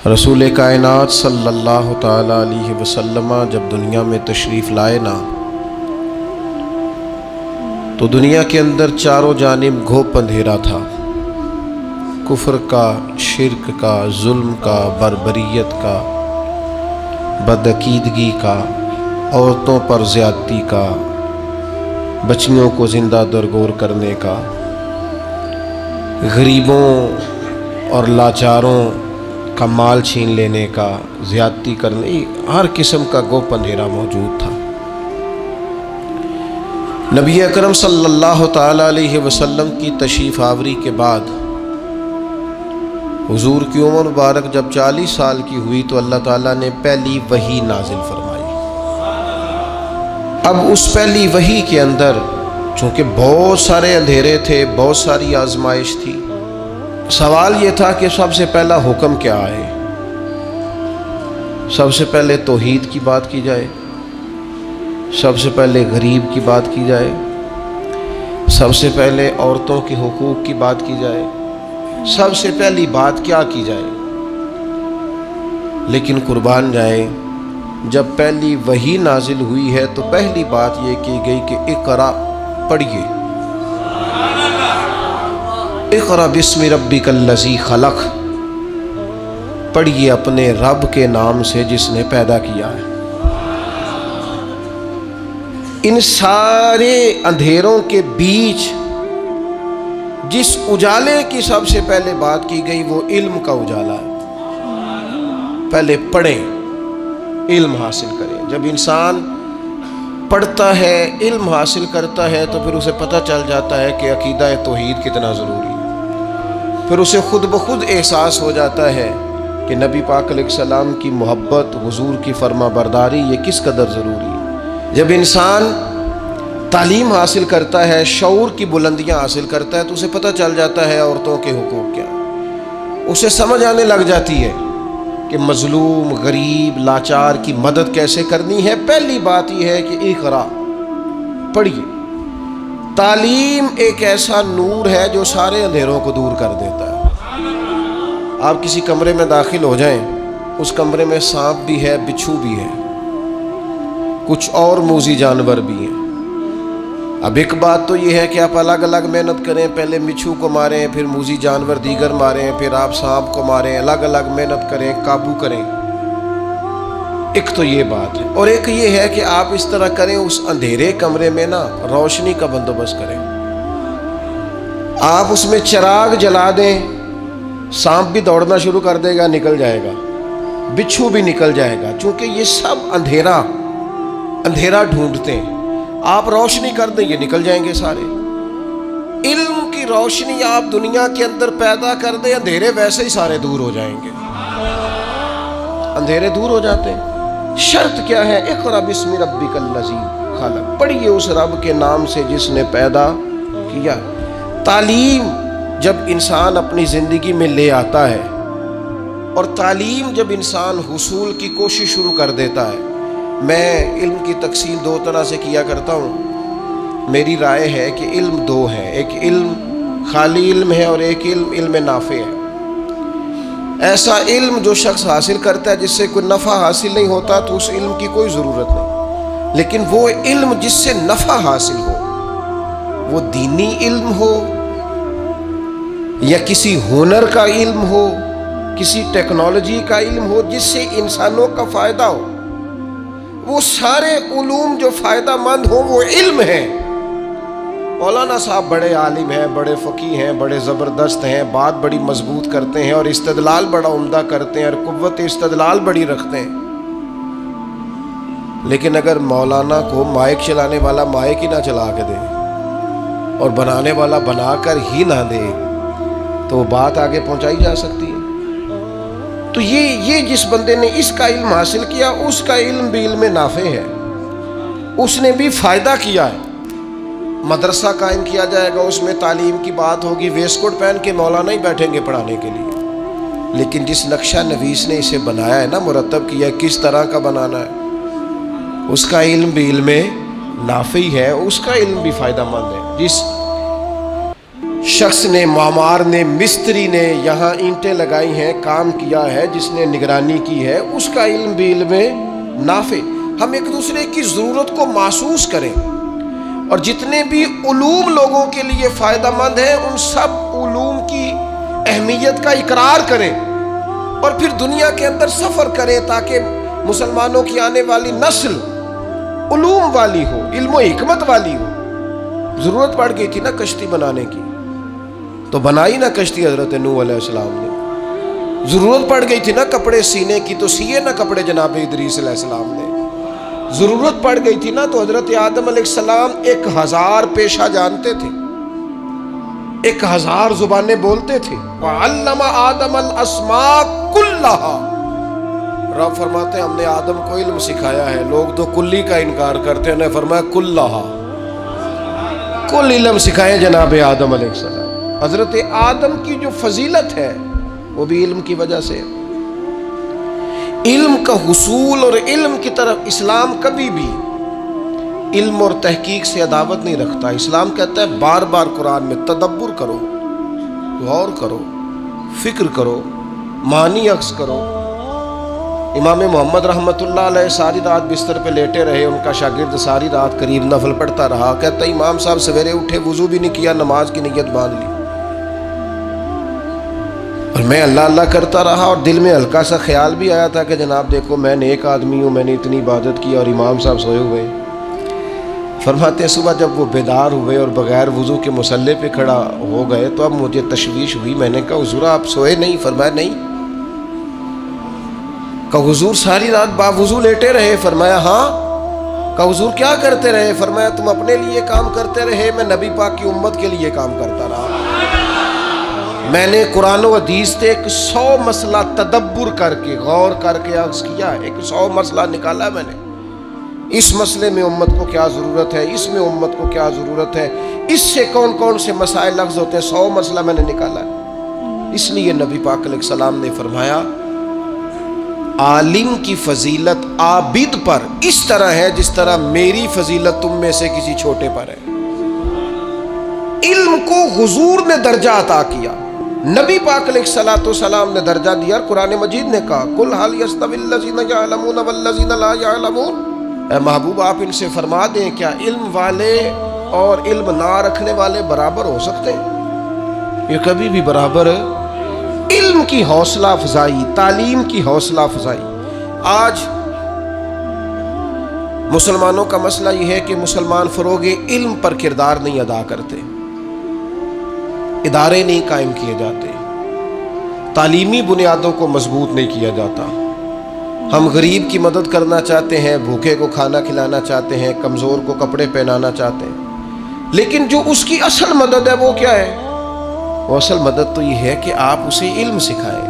رسول کائنات صلی اللہ تعالیٰ علیہ وسلم جب دنیا میں تشریف لائے نا تو دنیا کے اندر چاروں جانب گھوپ اندھیرا تھا، کفر کا، شرک کا، ظلم کا، بربریت کا، بدعقیدگی کا، عورتوں پر زیادتی کا، بچیوں کو زندہ درگور کرنے کا، غریبوں اور لاچاروں کا مال چھین لینے کا، زیادتی کرنے، ہر قسم کا گوپ اندھیرا موجود تھا۔ نبی اکرم صلی اللہ تعالیٰ علیہ وسلم کی تشریف آوری کے بعد حضور کی عمر مبارک جب 40 سال کی ہوئی تو اللہ تعالیٰ نے پہلی وحی نازل فرمائی۔ اب اس پہلی وحی کے اندر چونکہ بہت سارے اندھیرے تھے، بہت ساری آزمائش تھی، سوال یہ تھا کہ سب سے پہلا حکم کیا ہے؟ سب سے پہلے توحید کی بات کی جائے، سب سے پہلے غریب کی بات کی جائے، سب سے پہلے عورتوں کے حقوق کی بات کی جائے، سب سے پہلی بات کیا کی جائے؟ لیکن قربان جائیں، جب پہلی وحی نازل ہوئی ہے تو پہلی بات یہ کی گئی کہ اقرا، پڑھیے، اقرا بسم ربک الذی خلق، پڑھیے اپنے رب کے نام سے جس نے پیدا کیا ہے۔ ان سارے اندھیروں کے بیچ جس اجالے کی سب سے پہلے بات کی گئی وہ علم کا اجالا ہے۔ پہلے پڑھیں، علم حاصل کریں۔ جب انسان پڑھتا ہے، علم حاصل کرتا ہے تو پھر اسے پتہ چل جاتا ہے کہ عقیدہ توحید کتنا ضروری ہے۔ پھر اسے خود بخود احساس ہو جاتا ہے کہ نبی پاک علیہ السلام کی محبت، حضور کی فرما برداری یہ کس قدر ضروری ہے۔ جب انسان تعلیم حاصل کرتا ہے، شعور کی بلندیاں حاصل کرتا ہے تو اسے پتہ چل جاتا ہے عورتوں کے حقوق کیا، اسے سمجھ آنے لگ جاتی ہے کہ مظلوم، غریب، لاچار کی مدد کیسے کرنی ہے۔ پہلی بات یہ ہے کہ اقرا، پڑھیے۔ تعلیم ایک ایسا نور ہے جو سارے اندھیروں کو دور کر دیتا ہے۔ آپ کسی کمرے میں داخل ہو جائیں، اس کمرے میں سانپ بھی ہے، بچھو بھی ہے، کچھ اور موذی جانور بھی ہیں۔ اب ایک بات تو یہ ہے کہ آپ الگ الگ محنت کریں، پہلے بچھو کو ماریں، پھر موذی جانور دیگر ماریں، پھر آپ سانپ کو ماریں، الگ الگ محنت کریں، قابو کریں۔ ایک تو یہ بات ہے، اور ایک یہ ہے کہ آپ اس طرح کریں، اس اندھیرے کمرے میں نا روشنی کا بندوبست کریں۔ آپ اس میں چراغ جلا دیں، سانپ بھی دوڑنا شروع کر دے گا، نکل جائے گا، بچھو بھی نکل جائے گا، چونکہ یہ سب اندھیرا ڈھونڈتے ہیں۔ آپ روشنی کر دیں، یہ نکل جائیں گے سارے۔ علم کی روشنی آپ دنیا کے اندر پیدا کر دیں، اندھیرے ویسے ہی سارے دور ہو جائیں گے، اندھیرے دور ہو جاتے ہیں۔ شرط کیا ہے؟ اقرا بسم ربک الذی خلق، پڑھیے اس رب کے نام سے جس نے پیدا کیا۔ تعلیم جب انسان اپنی زندگی میں لے آتا ہے، اور تعلیم جب انسان حصول کی کوشش شروع کر دیتا ہے، میں علم کی تقسیم دو طرح سے کیا کرتا ہوں۔ میری رائے ہے کہ علم دو ہیں، ایک علم خالی علم ہے اور ایک علم نافع ہے۔ ایسا علم جو شخص حاصل کرتا ہے جس سے کوئی نفع حاصل نہیں ہوتا تو اس علم کی کوئی ضرورت نہیں، لیکن وہ علم جس سے نفع حاصل ہو، وہ دینی علم ہو یا کسی ہنر کا علم ہو، کسی ٹیکنالوجی کا علم ہو جس سے انسانوں کا فائدہ ہو، وہ سارے علوم جو فائدہ مند ہوں وہ علم ہیں۔ مولانا صاحب بڑے عالم ہیں، بڑے فقیہ ہیں، بڑے زبردست ہیں، بات بڑی مضبوط کرتے ہیں اور استدلال بڑا عمدہ کرتے ہیں اور قوت استدلال بڑی رکھتے ہیں، لیکن اگر مولانا کو مائک چلانے والا مائک ہی نہ چلا کے دے اور بنانے والا بنا کر ہی نہ دے تو وہ بات آگے پہنچائی جا سکتی ہے؟ تو یہ جس بندے نے اس کا علم حاصل کیا، اس کا علم بھی علم نافع ہے، اس نے بھی فائدہ کیا ہے۔ مدرسہ قائم کیا جائے گا، اس میں تعلیم کی بات ہوگی، ویسٹ کوٹ پہن کے مولانا ہی بیٹھیں گے پڑھانے کے لیے، لیکن جس نقشہ نویس نے اسے بنایا ہے نا، مرتب کیا کس طرح کا بنانا ہے، اس کا علم بھی علم نافع ہے، اس کا علم بھی فائدہ مند ہے۔ شخص نے، معمار نے، مستری نے یہاں اینٹیں لگائی ہیں، کام کیا ہے، جس نے نگرانی کی ہے، اس کا علم بھی علم نافع۔ ہم ایک دوسرے کی ضرورت کو محسوس کریں، اور جتنے بھی علوم لوگوں کے لیے فائدہ مند ہیں ان سب علوم کی اہمیت کا اقرار کریں، اور پھر دنیا کے اندر سفر کریں تاکہ مسلمانوں کی آنے والی نسل علوم والی ہو، علم و حکمت والی ہو۔ ضرورت پڑ گئی تھی نا کشتی بنانے کی، تو بنائی نا کشتی حضرت نوح علیہ السلام نے۔ ضرورت پڑ گئی تھی نا کپڑے سینے کی، تو سیے نا کپڑے جناب ادریس علیہ السلام نے۔ ضرورت پڑ گئی تھی نا تو حضرت آدم علیہ السلام 1000 پیشہ جانتے تھے، 1000 زبانیں بولتے تھے۔ وَعَلَّمَ آدَمَ الْأَسْمَاءَ كُلَّهَا، رب فرماتے ہیں ہم نے آدم کو علم سکھایا ہے۔ لوگ تو کلی کا انکار کرتے ہیں، نے فرمایا کلھا، کل علم سکھائے جناب آدم علیہ السلام۔ حضرت آدم کی جو فضیلت ہے وہ بھی علم کی وجہ سے۔ علم کا حصول اور علم کی طرف اسلام کبھی بھی علم اور تحقیق سے عداوت نہیں رکھتا۔ اسلام کہتا ہے بار بار قرآن میں تدبر کرو، غور کرو، فکر کرو، معنی عکس کرو۔ امام محمد رحمۃ اللہ علیہ ساری رات بستر پہ لیٹے رہے، ان کا شاگرد ساری رات قریب نفل پڑھتا رہا۔ کہتا ہے امام صاحب سویرے اٹھے، وضو بھی نہیں کیا، نماز کی نیت باندھ لی، اور میں اللہ اللہ کرتا رہا، اور دل میں ہلکا سا خیال بھی آیا تھا کہ جناب دیکھو میں نیک آدمی ہوں، میں نے اتنی عبادت کی اور امام صاحب سوئے ہوئے۔ فرماتے ہیں صبح جب وہ بیدار ہوئے اور بغیر وضو کے مصلی پہ کھڑا ہو گئے تو اب مجھے تشویش ہوئی۔ میں نے کہا حضور آپ سوئے نہیں؟ فرمایا نہیں۔ کہا حضور ساری رات باوضو لیٹے رہے؟ فرمایا ہاں۔ کہا حضور کیا کرتے رہے؟ فرمایا تم اپنے لیے کام کرتے رہے، میں نبی پاک کی امت کے لیے کام کرتا رہا۔ میں نے قرآن و حدیث سے 100 مسئلہ تدبر کر کے، غور کر کے عرض کیا، 100 مسئلہ نکالا میں نے۔ اس مسئلے میں امت کو کیا ضرورت ہے، اس میں امت کو کیا ضرورت ہے، اس سے کون کون سے مسائل لفظ ہوتے ہیں، 100 مسئلہ میں نے نکالا۔ اس لیے نبی پاک علیہ السلام نے فرمایا عالم کی فضیلت عابد پر اس طرح ہے جس طرح میری فضیلت تم میں سے کسی چھوٹے پر ہے۔ علم کو حضور نے درجہ عطا کیا، نبی پاک علیہ السلام نے درجہ دیا۔ قرآن مجید نے کہا قُلْ هَلْ يَسْتَوِي الَّذِينَ يَعْلَمُونَ وَالَّذِينَ لَا يَعْلَمُونَ، اے محبوب آپ ان سے فرما دیں کیا علم والے اور علم نہ رکھنے والے برابر ہو سکتے ہیں؟ یہ کبھی بھی برابر۔ علم کی حوصلہ افزائی، تعلیم کی حوصلہ افزائی۔ آج مسلمانوں کا مسئلہ یہ ہے کہ مسلمان فروغ علم پر کردار نہیں ادا کرتے، ادارے نہیں قائم کیے جاتے، تعلیمی بنیادوں کو مضبوط نہیں کیا جاتا۔ ہم غریب کی مدد کرنا چاہتے ہیں، بھوکے کو کھانا کھلانا چاہتے ہیں، کمزور کو کپڑے پہنانا چاہتے ہیں، لیکن جو اس کی اصل مدد ہے وہ کیا ہے؟ وہ اصل مدد تو یہ ہے کہ آپ اسے علم سکھائیں۔